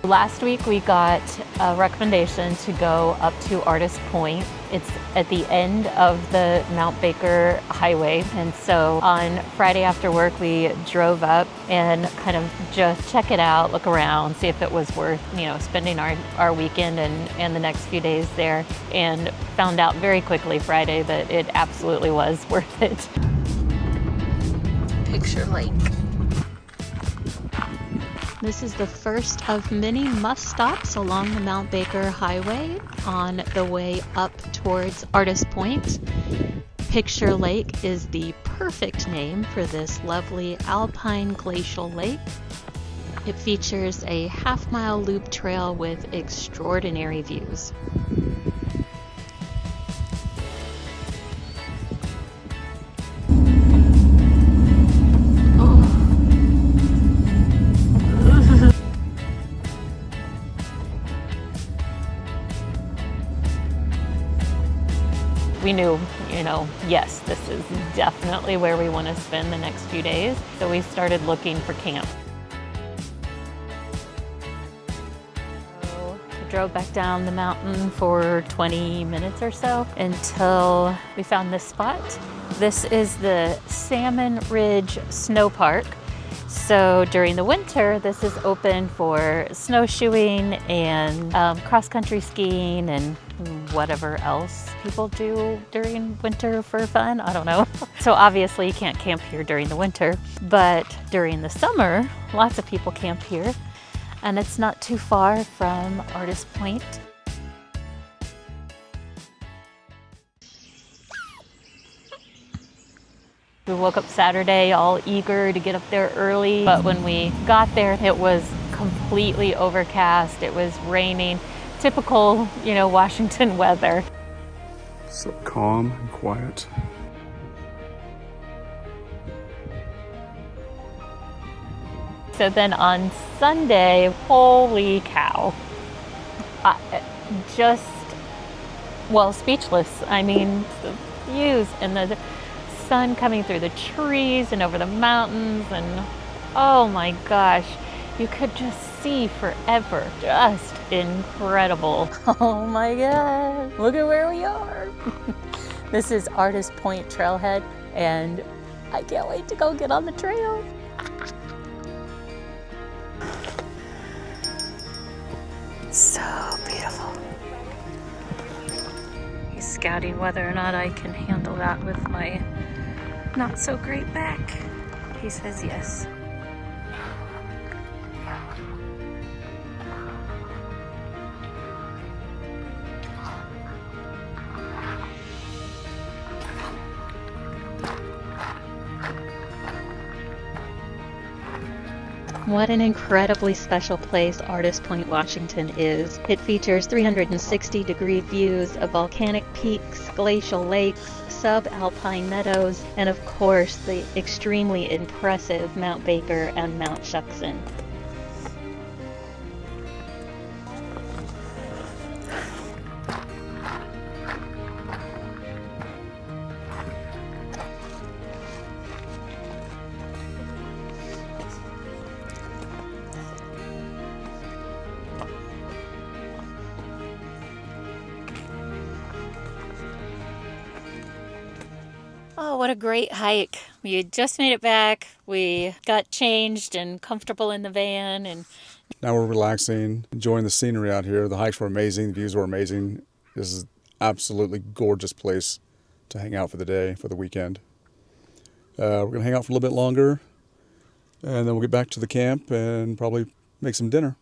Last week we got a recommendation to go up to Artist Point. It's at the end of the Mount Baker highway, and so on Friday after work we drove up and kind of just check it out, look around, see if it was worth, spending our weekend and the next few days there, and found out very quickly Friday that it absolutely was worth it. Picture Lake. This is the first of many must-stops along the Mount Baker Highway on the way up towards Artist Point. Picture Lake is the perfect name for this lovely alpine glacial lake. It features a half-mile loop trail with extraordinary views. We knew, yes, this is definitely where we want to spend the next few days. So we started looking for camp. So we drove back down the mountain for 20 minutes or so until we found this spot. This is the Salmon Ridge Sno Park. So during the winter, this is open for snowshoeing and cross-country skiing and whatever else people do during winter for fun. I don't know. So obviously you can't camp here during the winter, but during the summer, lots of people camp here, and it's not too far from Artist Point. We woke up Saturday all eager to get up there early, but when we got there, it was completely overcast. It was raining. Typical, Washington weather. So calm and quiet. So then on Sunday, holy cow. Speechless. I mean, the views and the sun coming through the trees and over the mountains, and oh my gosh, you could just see forever. Just incredible. Oh my god, look at where we are. This is Artist Point Trailhead, and I can't wait to go get on the trail. So beautiful. He's scouting whether or not I can handle that with my not so great back. He says yes. What an incredibly special place Artist Point, Washington is. It features 360-degree views of volcanic peaks, glacial lakes, subalpine meadows, and of course the extremely impressive Mount Baker and Mount Shuksan. Oh, what a great hike. We had just made it back. We got changed and comfortable in the van, and now we're relaxing, enjoying the scenery out here. The hikes were amazing. The views were amazing. This is absolutely gorgeous place to hang out for the day, for the weekend. We're going to hang out for a little bit longer, and then we'll get back to the camp and probably make some dinner.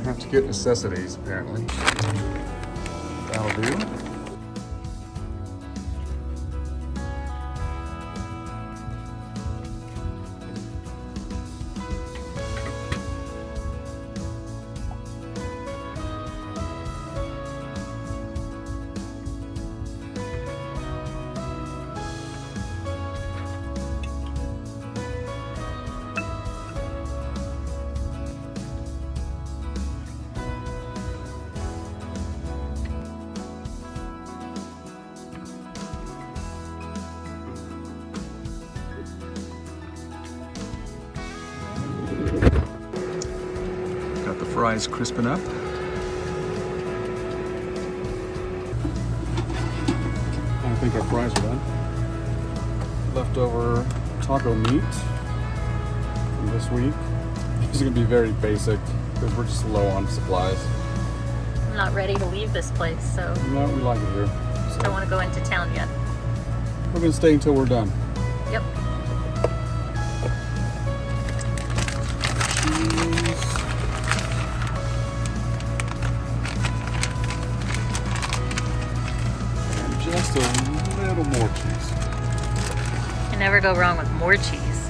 Have to get necessities, apparently. That'll do. fries crisping up. I think our fries are done. Leftover taco meat from this week. This is gonna be very basic because we're just low on supplies. I'm not ready to leave this place, so No, we like it here. I don't want to go into town yet. We're gonna stay until we're done. Yep. Cheese. And just a little more cheese. You never go wrong with more cheese.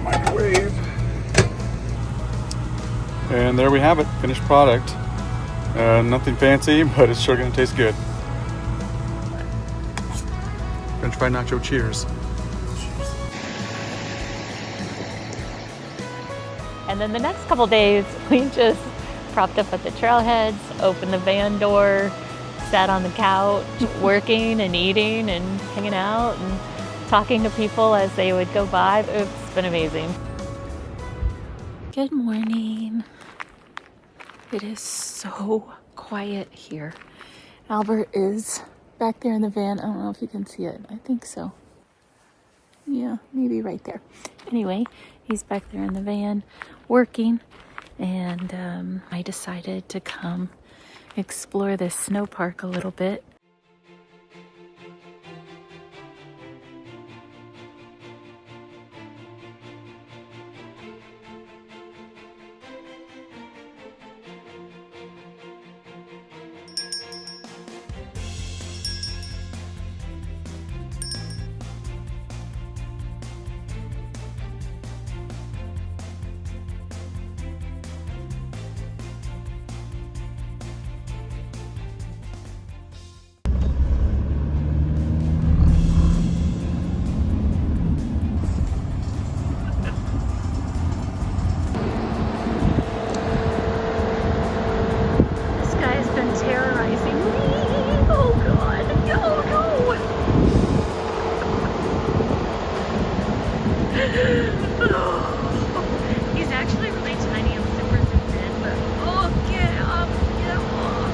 Microwave. And there we have it, finished product. Nothing fancy, but it's sure gonna taste good. French fry nacho cheers. And then the next couple days, we just propped up at the trailheads, opened the van door, sat on the couch, working and eating and hanging out and talking to people as they would go by. It's been amazing. Good morning. It is so quiet here. Albert is back there in the van. I don't know if you can see it. I think so. Yeah, maybe right there. Anyway, he's back there in the van working, and I decided to come explore this snow park a little bit. He's actually really tiny. I'm super zoomed in, but oh, get up, get off.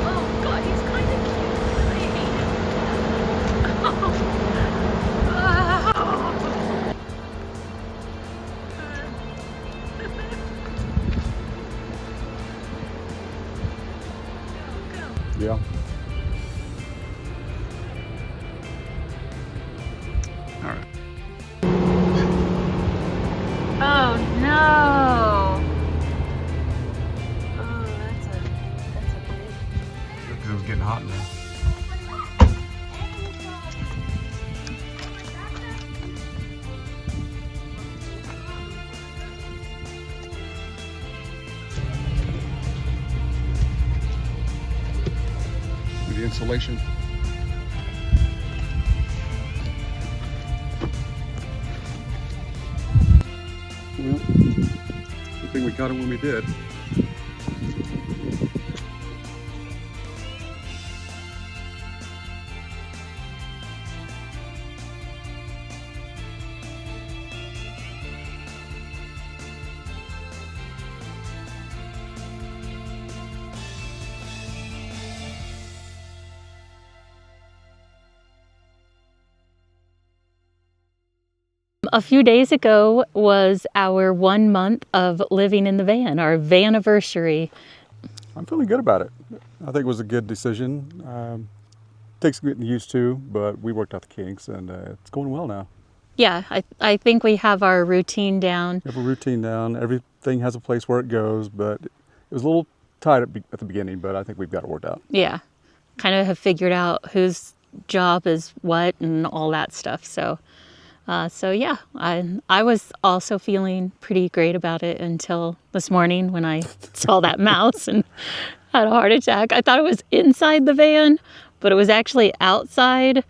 Oh God, he's kind of cute. I hate him. Go. Yeah. All right. Oh no! Oh, that's a big. Because it was getting hot in there. The insulation. Well, good thing we got it when we did. A few days ago was our 1 month of living in the van, our VANiversary. I'm feeling good about it. I think it was a good decision. Takes getting used to, but we worked out the kinks and it's going well now. Yeah, I think we have our routine down. We have a routine down. Everything has a place where it goes, but it was a little tight at the beginning, but I think we've got it worked out. Yeah, kind of have figured out whose job is what and all that stuff. So yeah, I was also feeling pretty great about it until this morning when I saw that mouse and had a heart attack. I thought it was inside the van, but it was actually outside.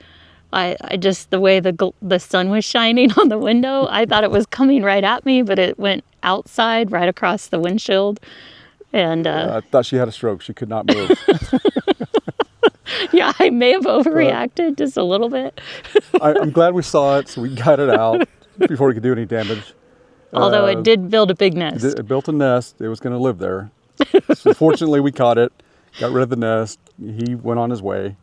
I just, the way the sun was shining on the window, I thought it was coming right at me, but it went outside right across the windshield. And I thought she had a stroke. She could not move. Yeah, I may have overreacted just a little bit. I'm glad we saw it, so we got it out before we could do any damage. Although it did build a big nest. It built a nest. It was going to live there. So fortunately, we caught it, got rid of the nest. He went on his way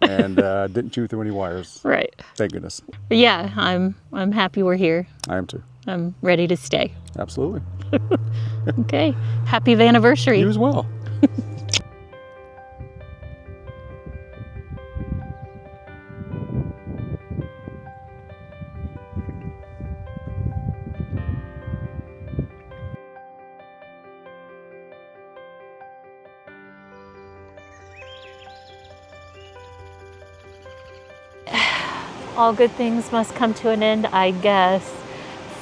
and didn't chew through any wires. Right. Thank goodness. But yeah, I'm happy we're here. I am too. I'm ready to stay. Absolutely. Okay. Happy VANiversary. You as well. All good things must come to an end, I guess.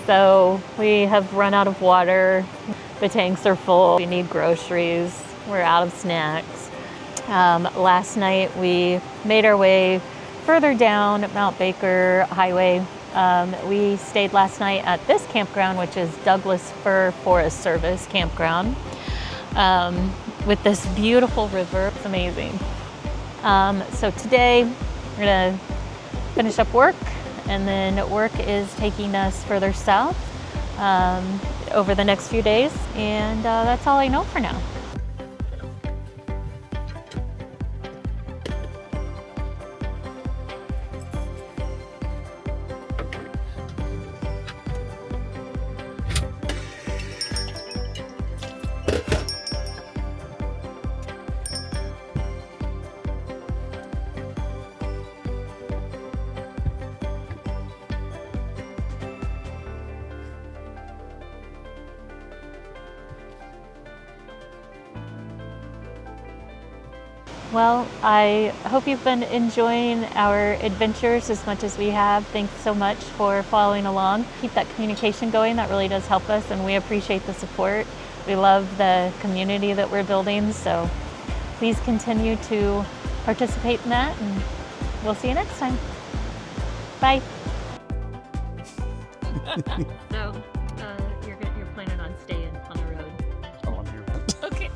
So we have run out of water. The tanks are full. We need groceries. We're out of snacks. Last night we made our way further down Mount Baker Highway. We stayed last night at this campground, which is Douglas Fir Forest Service campground, with this beautiful river. It's amazing. So today we're gonna finish up work, and then work is taking us further south over the next few days, and that's all I know for now. Well, I hope you've been enjoying our adventures as much as we have. Thanks so much for following along. Keep that communication going. That really does help us, and we appreciate the support. We love the community that we're building, so please continue to participate in that, and we'll see you next time. Bye. So, you're planning on staying on the road? Oh, I'm here. Okay.